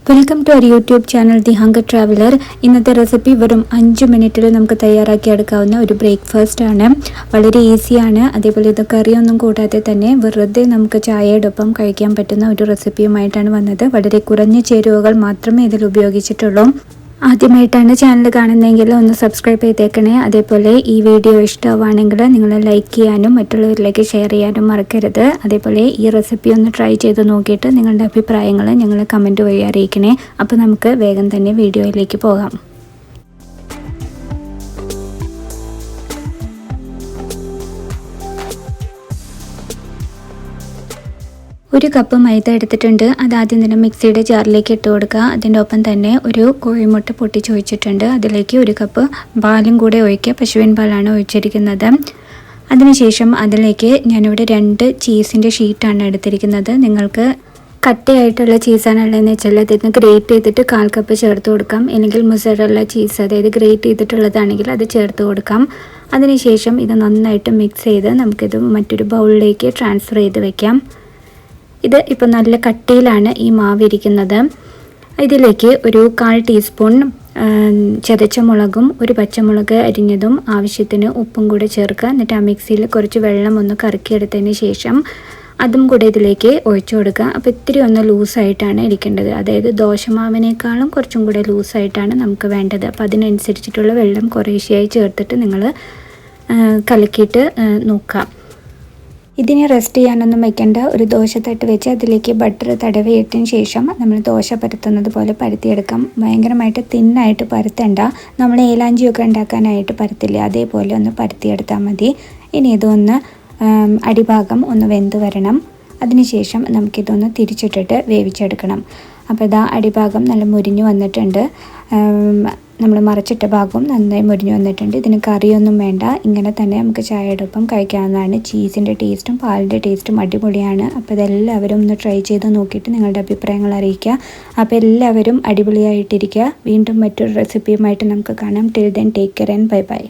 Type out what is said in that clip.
Welcome to our YouTube channel the Hunger Traveller. ഇന്നത്തെ recipe വെറും 5 മിനിറ്റിൽ നമുക്ക് തയ്യാറാക്കിയെടുക്കാവുന്ന ഒരു ബ്രേക്ക്ഫാസ്റ്റ് ആണ്. വളരെ ഈസിയാണ്. അതേപോലെ ഇത് കറിയൊന്നും കൂടാതെ തന്നെ വെറുതെ നമുക്ക് ചായയോടൊപ്പം കഴിക്കാൻ പറ്റുന്ന ഒരു റെസിപ്പിയുമായിട്ടാണ് വന്നത്. വളരെ കുറഞ്ഞ ചേരുവകൾ മാത്രമേ ഇതിൽ ഉപയോഗിച്ചിട്ടുള്ളൂ. ആദ്യമായിട്ടാണ് ചാനൽ കാണുന്നതെങ്കിൽ ഒന്ന് സബ്സ്ക്രൈബ് ചെയ്തേക്കണേ. അതേപോലെ ഈ വീഡിയോ ഇഷ്ടമാണെങ്കിൽ നിങ്ങൾ ലൈക്ക് ചെയ്യാനും മറ്റുള്ളവരിലേക്ക് ഷെയർ ചെയ്യാനും മറക്കരുത്. അതേപോലെ ഈ റെസിപ്പി ഒന്ന് ട്രൈ ചെയ്ത് നോക്കിയിട്ട് നിങ്ങളുടെ അഭിപ്രായങ്ങൾ ഞങ്ങൾ കമൻറ്റ് വഴി അറിയിക്കണേ. അപ്പോൾ നമുക്ക് വേഗം തന്നെ വീഡിയോയിലേക്ക് പോകാം. ഒരു കപ്പ് മൈദ എടുത്തിട്ടുണ്ട്. അത് ആദ്യം തന്നെ മിക്സിയുടെ ജാറിലേക്ക് ഇട്ട് കൊടുക്കുക. അതിൻ്റെ ഒപ്പം തന്നെ ഒരു കോഴിമുട്ട പൊട്ടിച്ചൊഴിച്ചിട്ടുണ്ട്. അതിലേക്ക് ഒരു കപ്പ് പാലും കൂടെ ഒഴിക്കുക. പശുവിൻ പാലാണ് ഒഴിച്ചിരിക്കുന്നത്. അതിനുശേഷം അതിലേക്ക് ഞാനിവിടെ 2 ചീസിൻ്റെ ഷീറ്റാണ് എടുത്തിരിക്കുന്നത്. നിങ്ങൾക്ക് കട്ടിയായിട്ടുള്ള ചീസാണുള്ളതെന്ന് വെച്ചാൽ അതിന് ഗ്രേറ്റ് ചെയ്തിട്ട് 1/4 കപ്പ് ചേർത്ത് കൊടുക്കാം. അല്ലെങ്കിൽ മുസറല്ല ചീസ്, അതായത് ഗ്രേറ്റ് ചെയ്തിട്ടുള്ളതാണെങ്കിൽ അത് ചേർത്ത് കൊടുക്കാം. അതിനുശേഷം ഇത് നന്നായിട്ട് മിക്സ് ചെയ്ത് നമുക്കിത് മറ്റൊരു ബൗളിലേക്ക് ട്രാൻസ്ഫർ ചെയ്ത് വെക്കാം. ഇത് ഇപ്പോൾ നല്ല കട്ടിയിലാണ് ഈ മാവ് ഇരിക്കുന്നത്. ഇതിലേക്ക് ഒരു 1/4 ടീസ്പൂൺ ചതച്ച മുളകും ഒരു പച്ചമുളക് അരിഞ്ഞതും ആവശ്യത്തിന് ഉപ്പും കൂടെ ചേർക്കുക. എന്നിട്ട് ആ മിക്സിയിൽ കുറച്ച് വെള്ളം ഒന്ന് കറക്കിയെടുത്തതിന് ശേഷം അതും കൂടെ ഇതിലേക്ക് ഒഴിച്ചു കൊടുക്കുക. അപ്പോൾ ഇത്തിരി ഒന്ന് ലൂസായിട്ടാണ് ഇരിക്കേണ്ടത്. അതായത് ദോശമാവിനേക്കാളും കുറച്ചും കൂടെ ലൂസായിട്ടാണ് നമുക്ക് വേണ്ടത്. അപ്പോൾ അതിനനുസരിച്ചിട്ടുള്ള വെള്ളം കുറേശ്ശെയായി ചേർത്തിട്ട് നിങ്ങൾ കലക്കിയിട്ട് നോക്കുക. ഇതിനെ റെസ്റ്റ് ചെയ്യാനൊന്നും വെക്കേണ്ട. ഒരു ദോശത്തട്ട് വെച്ച് അതിലേക്ക് ബട്ടർ തടവിയിട്ടതിന് ശേഷം നമ്മൾ ദോശ പരത്തുന്നത് പോലെ പരത്തിയെടുക്കാം. ഭയങ്കരമായിട്ട് തിന്നായിട്ട് പരത്തണ്ട. നമ്മൾ ഏലാഞ്ചിയൊക്കെ ഉണ്ടാക്കാനായിട്ട് പരത്തില്ലേ, അതേപോലെ ഒന്ന് പരത്തിയെടുത്താൽ മതി. ഇനി ഇതൊന്ന് അടിഭാഗം ഒന്ന് വെന്ത് വരണം. അതിനുശേഷം നമുക്കിതൊന്ന് തിരിച്ചിട്ടിട്ട് വേവിച്ചെടുക്കണം. അപ്പോൾ ഇതാ അടിഭാഗം നല്ല മുരിഞ്ഞു വന്നിട്ടുണ്ട്. നമ്മൾ മറിച്ചിട്ട ഭാഗവും നന്നായി മുരിഞ്ഞു വന്നിട്ടുണ്ട്. ഇതിന് കറിയൊന്നും വേണ്ട. ഇങ്ങനെ തന്നെ നമുക്ക് ചായയോടൊപ്പം കഴിക്കാവുന്നതാണ്. ചീസിൻ്റെ ടേസ്റ്റും പാലിൻ്റെ ടേസ്റ്റും അടിപൊളിയാണ്. അപ്പോൾ ഇതെല്ലാവരും ഒന്ന് ട്രൈ ചെയ്ത് നോക്കിയിട്ട് നിങ്ങളുടെ അഭിപ്രായങ്ങൾ അറിയിക്കുക. അപ്പോൾ എല്ലാവരും അടിപൊളിയായിട്ടിരിക്കുക. വീണ്ടും മറ്റൊരു റെസിപ്പിയുമായിട്ട് നമുക്ക് കാണാം. Till then take care and bye bye.